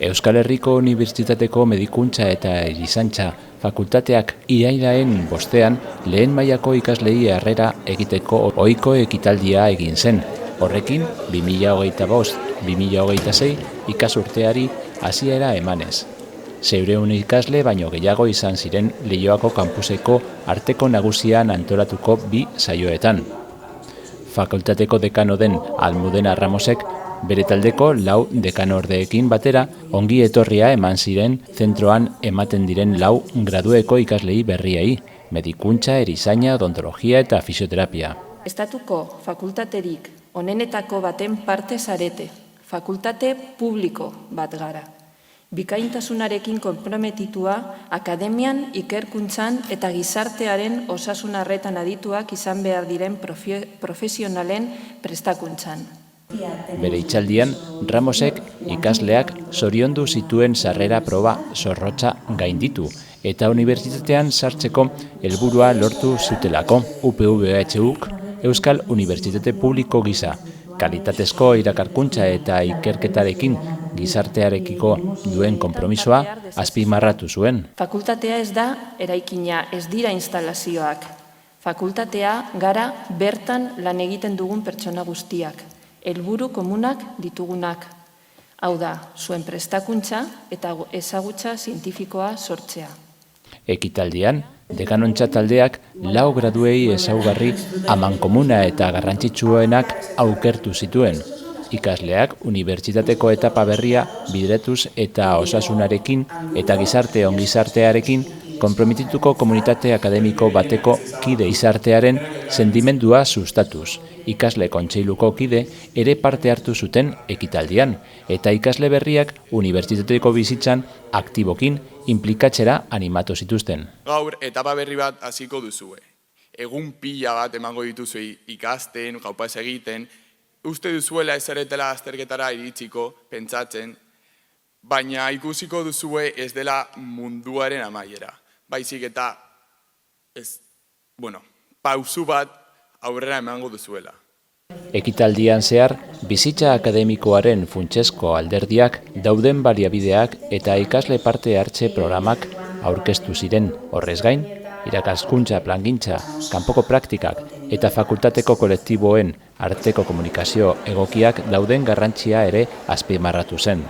Euskal Herriko Unibertsitateko Medikuntza eta Erizantza fakultateak irailaren 5ean lehen mailako ikaslei harrera egiteko ohiko ekitaldia egin zen. Horrekin 2025-2026 ikasturteari hasiera emanez. 600 ikasle baino gehiago izan ziren Leioako kampuseko arteko nagusian antolatuko 2 saioetan. Fakultateko dekano den Almudena Ramosek bere taldeko 4 dekanordeekin batera ongi etorria eman ziren zentroan ematen diren 4 gradueko ikaslei berriei, medikuntza, erizaina, odontologia eta fisioterapia. Estatuko fakultaterik onenetako baten parte zarete, fakultate publiko bat gara. Bikaintasunarekin konprometitua akademian, ikerkuntzan eta gizartearen osasun arretan adituak izan behar diren profesionalen prestakuntzan. Bere hitzaldian, Ramosek ikasleak zoriondu zituen sarrera proba zorrotza gainditu eta unibertsitatean sartzeko helburua lortu zutelako. UPV-EHUk Euskal Unibertsitate Publiko gisa, kalitatezko irakarkuntza eta ikerketarekin gizartearekiko duen konpromisoa azpimarratu zuen. Fakultatea ez da eraikina, ez dira instalazioak. Fakultatea gara bertan lan egiten dugun pertsona guztiak, helburu komunak ditugunak. Hau da, zuen prestakuntza eta ezagutza zientifikoa sortzea. Ekitaldian, dekanontza taldeak 4 graduei ezaugarri amankomuna eta garrantzitsuenak aukertu zituen. Ikasleak unibertsitateko etapa berria bideratuz eta osasunarekin eta gizarte ongizartearekin konprometituko komunitate akademiko bateko kide izartearen sentimendua sustatuz. Ikasle kontseiluko kide ere parte hartu zuten ekitaldian eta ikasle berriak unibertsitateko bizitzan aktibokin inplikatzera animatu zituzten. Gaur etapa berri bat hasiko duzue. Egun pila bat emango dituzue ikasten, gaupaz egiten, uste duzuela ezaretela azterketara iritsiko, pentsatzen, baina ikusiko duzue ez dela munduaren amaiera. Baizik eta, pausu bat aurrera emango duzuela. Ekitaldian zehar, bizitza akademikoaren funtsezko alderdiak, dauden baliabideak eta ikasle parte hartze programak aurkeztu ziren. Horrez gain, irakaskuntza plangintza, kanpoko praktikak eta fakultateko kolektiboen arteko komunikazio egokiak dauden garrantzia ere azpimarratu zen.